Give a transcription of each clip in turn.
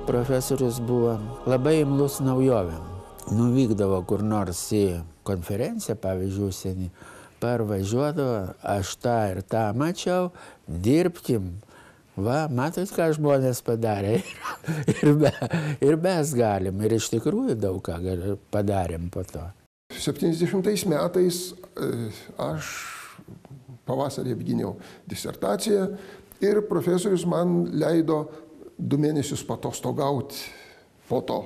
profesorius buvo labai imlus naujovėm. Nuvykdavo kur nors į konferenciją, pavyzdžiui, užsienį, parvažiuodavo, aš tą ir tą mačiau, dirbkim. Va, matot, ką žmonės padarė. ir mes galim. Ir iš tikrųjų daug ką padarėm po to. 70 metais aš pavasarį apgyniau disertaciją ir profesorius man leido 2 mėnesius patostogauti po to.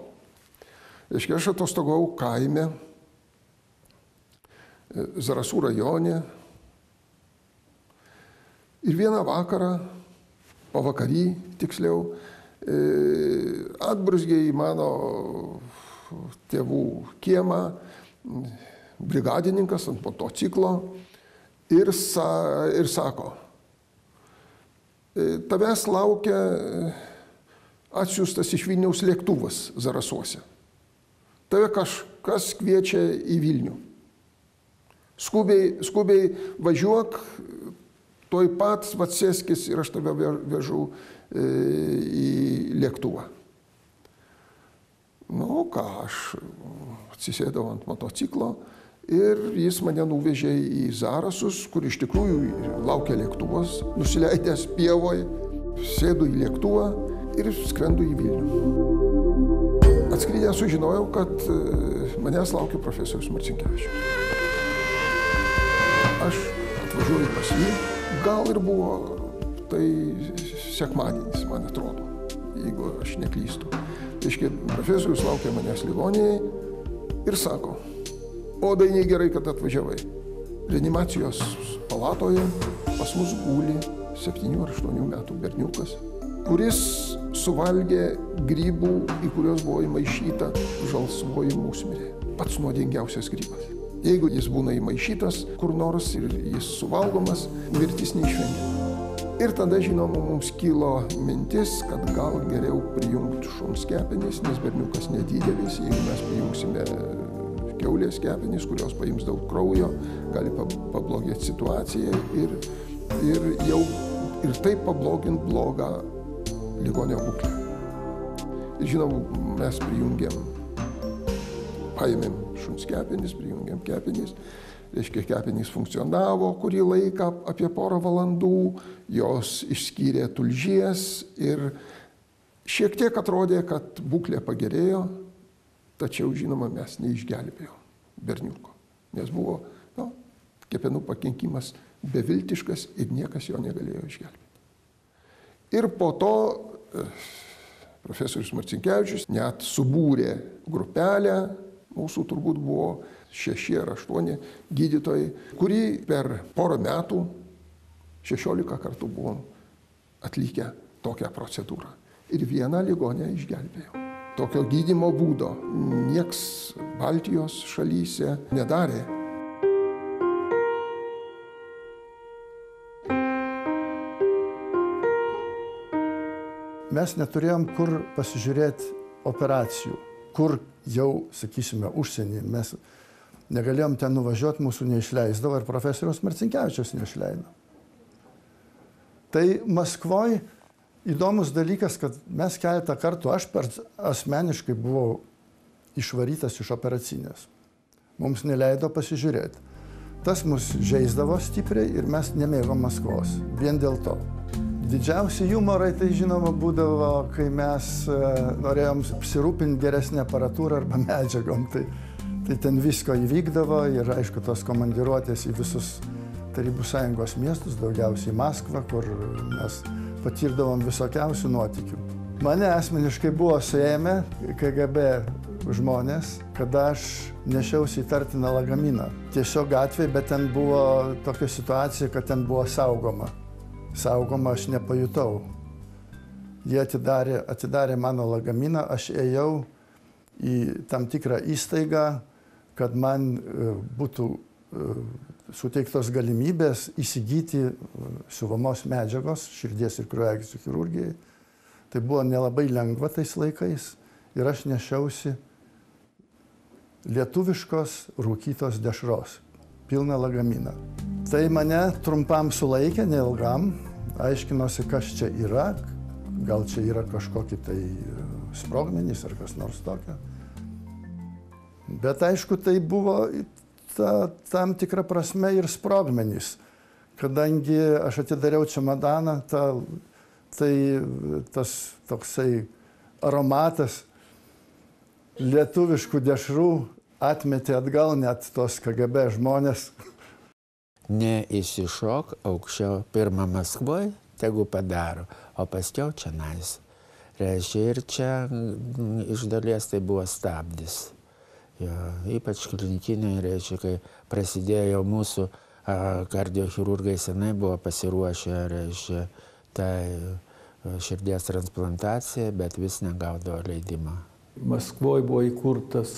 Reiškia, aš atostogavau kaime, Zarasų rajone. Ir vieną vakarą, pavakary tiksliau, atbruzgė į mano tėvų kiemą brigadininkas ant motociklo ir sako, tavęs laukia atsiųstas iš Vilniaus lėktuvas Zarasuose. Tave kažkas kviečia į Vilnių. Skubiai važiuok, toj pat sėskis ir aš tave vežu į lėktuvą. Nu ką, aš atsisėdau ant motociklo ir jis mane nuvežė į Zarasus, kur iš tikrųjų laukia lėktuvas, nusileidęs pievoje, sėdu į lėktuvą ir skrendu į Vilnių. Atskridęs sužinojau, kad manęs laukia profesorius Marcinkevičius. Aš atvažiuoju pas jį, gal ir buvo tai sekmadienis, man atrodo, jeigu aš neklystu. Reiškia, profesorius laukia manęs ligoninėje ir sako, o Dainiai, gerai, kad atvažiavai. Reanimacijos palatoje pas mus guli 7 ar 8 metų berniukas, kuris suvalgė grybų, į kuriuos buvo įmaišyta žalsvoji musmirė. Pats nuodingiausias grybas. Jeigu jis būna įmaišytas kur nors ir jis suvalgomas, mirtis neišvengiama. Ir tada, žinoma, mums kilo mintis, kad gal geriau prijungti šuns kepenis, nes berniukas nedidelis. Jeigu mes prijungsime kiaulės kepenis, kurios paims daug kraujo, gali pablogėti situaciją ir taip pablogint blogą ligonio būklę. Ir žinoma, mes paėmėm šuns kepenis, prijungėm kepenis. Reiškia, kepenys funkcionavo kurį laiką, apie porą valandų, jos išskyrė tulžies ir šiek tiek atrodė, kad būklė pagerėjo, tačiau, žinoma, mes neišgelbėjom berniuko, nes buvo kepenų pakenkimas beviltiškas ir niekas jo negalėjo išgelbėti. Ir po to profesorius Marcinkevičius net subūrė grupelę, mūsų turbūt buvo 6 ar 8 gydytojai, kurį per porą metų 16 kartų buvom atlikę tokią procedūrą. Ir vieną ligonę išgelbėjom. Tokio gydymo būdo nieks Baltijos šalyse nedarė. Mes neturėjom kur pasižiūrėti operacijų, kur jau, sakysime, užsienį. Mes negalėjom ten nuvažiuoti, mūsų neišleisdavo ir profesoriaus Marcinkevičiaus neišleido. Tai Maskvoje įdomus dalykas, kad mes keletą kartų, aš asmeniškai buvau išvarytas iš operacinės. Mums neleido pasižiūrėti. Tas mus žeisdavo stipriai ir mes nemėgom Maskvos. Vien dėl to. Didžiausi jumorai tai, žinoma, būdavo, kai mes norėjom apsirūpinti geresnę aparatūrą arba medžiagom. Tai ten visko įvykdavo ir, aišku, tos komandiruotės į visus Tarybų Sąjungos miestus, daugiausiai Maskvą, kur mes patirdavom visokiausių nuotykių. Mane asmeniškai buvo suėmę KGB žmonės, kada aš nešiausi įtartiną lagaminą. Tiesiog gatvėje, bet ten buvo tokia situacija, kad ten buvo saugoma. Saugoma aš nepajutau. Jie atidarė mano lagaminą, aš ėjau į tam tikrą įstaigą, kad man būtų suteiktos galimybės įsigyti siuvamos medžiagos širdies ir kraujagyslių chirurgijai. Tai buvo nelabai lengva tais laikais ir aš nešiausi lietuviškos rūkytos dešros, pilną lagaminą. Tai mane trumpam sulaikė, neilgam, aiškinosi, kas čia yra, gal čia yra kažkokie tai sprogmenys ar kas nors tokio. Bet aišku, tai buvo tam tikra prasme ir sprogmenys. Kadangi aš atidariau čemodaną, tai tas toksai aromatas lietuviškų dešrų atmetė atgal net tos KGB žmonės. Neįsišok aukščiau, pirmą Maskvoj, tegu padaro, o paskiau čionais. Reiškia, ir čia iš dalies tai buvo stabdis. Jo, ypač klinikiniai, reiškia, kai prasidėjo mūsų kardiochirurgai senai buvo pasiruošę, reiškia, tai širdies transplantacija, bet vis negaudavo leidimą. Maskvoje buvo įkurtas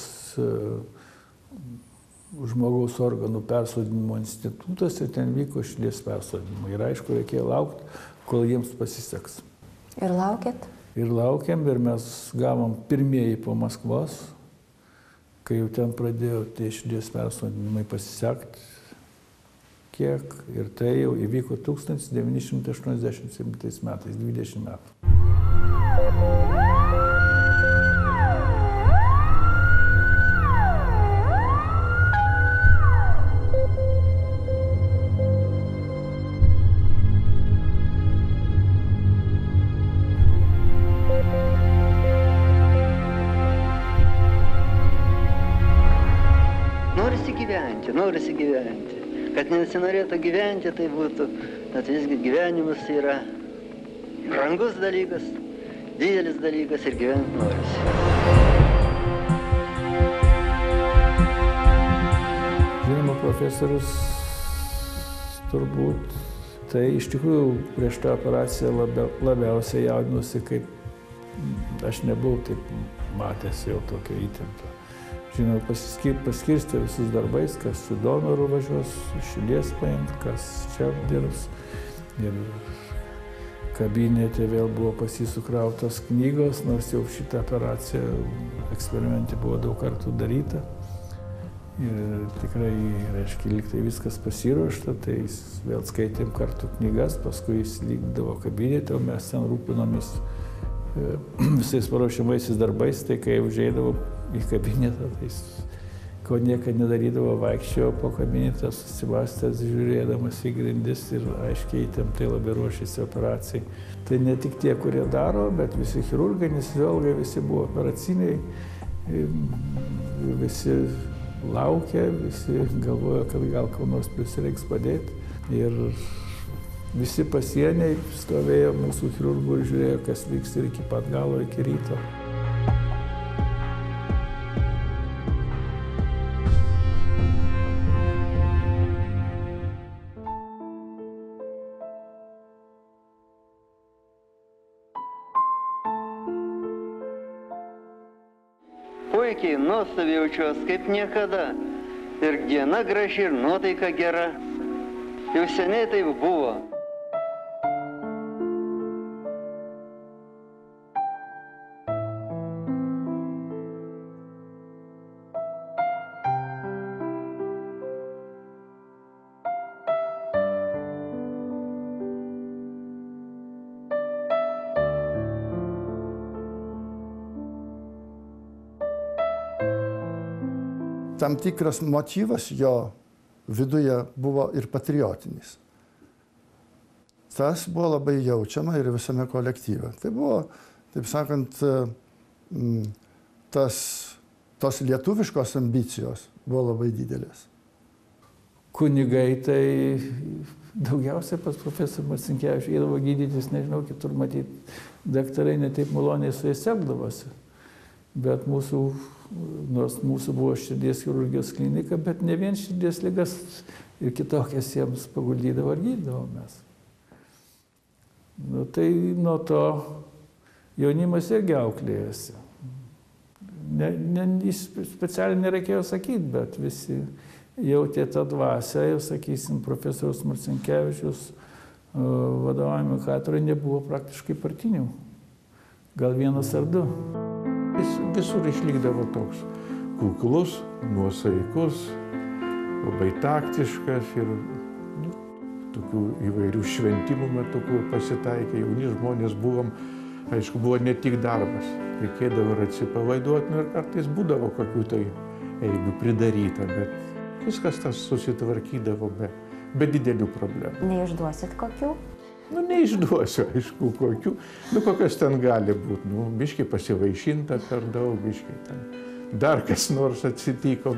žmogaus organų persodinimo institutas ir ten vyko širdies persodinimo. Ir aišku, reikėjo laukti, kol jiems pasiseks. Ir laukėt? Ir laukiam, ir mes gavom pirmieji po Maskvos, kai jau ten pradėjo tie širdies persodinimai pasisekti. Kiek? Ir tai jau įvyko 1987 metais, 20 metų. Norisi gyventi. Kad nesinorėtų gyventi, tai būtų, bet visgi gyvenimas yra brangus dalykas, didelis dalykas ir gyventi norisi. Žinoma, profesorius turbūt, tai iš tikrųjų prieš tą operaciją labiausiai jaudinusi, kaip aš nebuvau taip matęs jau tokio įtempto. Žinoma, paskirstė visus darbais, kas su donoru važiuos, širdies paimt, kas čia dirbs. Ir kabinete vėl buvo pas jį sukrautos knygos, nors jau šitą operaciją eksperimente buvo daug kartų daryta. Ir tikrai, reiškia, lyg tai viskas pasiruošta, tai vėl skaitėm kartu knygas, paskui jis likdavo kabinete, o mes ten rūpinomis visais paruošiamaisiais darbais, tai kai užeidavo į kabinetą, tai ko niekad nedarydavo, vaikščiojo po kabinetą, susibastęs, žiūrėdamas į grindis ir aiškiai įtemptai labai ruošėsi operacijai. Tai ne tik tie, kurie daro, bet visi chirurgai, anesteziologai, visi buvo operaciniai, visi laukė, visi galvojo, kad gal kam nors prisireiks padėti. Ir visi pasieniai stovėjo mūsų chirurgų ir žiūrėjo, kas vyks ir iki pat galo, iki ryto. Puikiai, nuostabiai jaučiuos kaip niekada. Ir diena graži, ir nuotaika gera. Jau seniai taip buvo. Tam tikras motyvas jo viduje buvo ir patriotinis. Tas buvo labai jaučiama ir visame kolektyve. Tai buvo, taip sakant, tos lietuviškos ambicijos buvo labai didelės. Kunigai tai daugiausiai pas profesorių Marcinkevičių eidavo gydytis, nežinau, kitur matyti, daktarai netaip maloniai su jais sekdavosi. Bet nors mūsų buvo širdies chirurgijos klinika, bet ne vien širdies ligas ir kitokias jiems paguldydavo ar gydydavo mes. Nu, tai nuo to jaunimas irgi auklėjosi. Specialiai nereikėjo sakyti, bet visi jautė tą dvasią ir, sakysim, profesoriaus Marcinkevičiaus vadovaujami katedrai nebuvo praktiškai partinių. Gal vienas ar du. Jis visur išlikdavo toks kuklus, nuosaikus, labai taktiškas ir tokių įvairių šventimų metu, kur pasitaikė, jauni žmonės buvom, aišku, buvo ne tik darbas, reikėdavo ir atsipalaiduoti, ir kartais būdavo kokių tai eigių pridaryta, bet viskas tas susitvarkydavo be didelių problemų. Neišduosit kokių? Nu, neišduosiu, aišku, kokių. Nu, kokios ten gali būti. Nu, biškai pasivaišinta per daug, biškai ten dar kas nors atsitiko,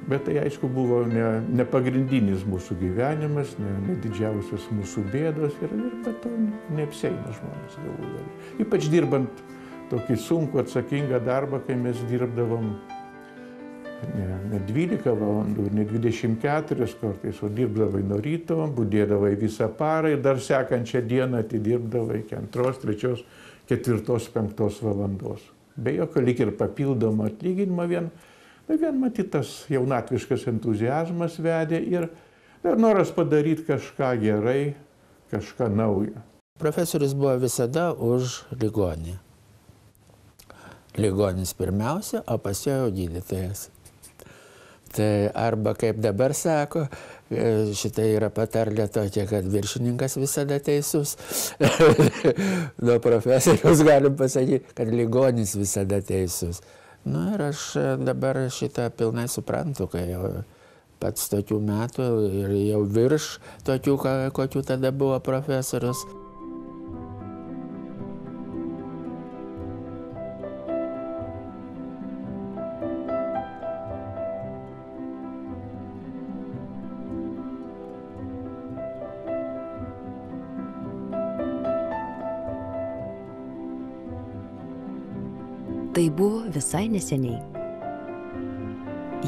bet tai, aišku, buvo ne pagrindinis mūsų gyvenimas, ne didžiausios mūsų bėdos ir be to neapsieina žmonės galų gale. Ypač dirbant tokį sunkų, atsakingą darbą, kai mes dirbdavom ne 12 valandų, ne 24 kartais, o dirbdavai nuo ryto, budėdavai visą parą ir dar sekančią dieną atidirbdavai iki 2, 3, 4, 5 valandos. Be jokio lyg ir papildomo atlyginimo, vien matytas jaunatviškas entuziazmas vedė ir noras padaryti kažką gerai, kažką naujo. Profesorius buvo visada už ligonį. Ligonis pirmiausia, o paskui jau gydytojas. Tai arba, kaip dabar sako, šitai yra patarlė tokia, kad viršininkas visada teisus. Nuo profesoriaus galim pasakyti, kad ligonis visada teisus. Nu ir aš dabar šitą pilnai suprantu, kai jau pats tokių metų ir jau virš tokių, kokių tada buvo profesorius. Tai buvo visai neseniai.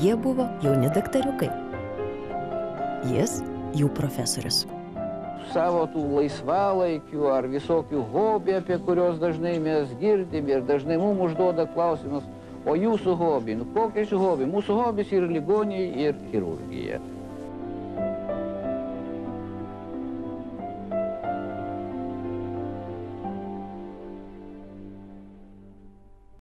Jie buvo jauni daktariukai. Jis jų profesorius. Savo tų laisvalaikių ar visokių hobių, apie kurios dažnai mes girdim ir dažnai mums užduoda klausimus, o jūsų hobiai, nu kokie jūsų hobiai? Mūsų hobis yra ligoniai ir chirurgija.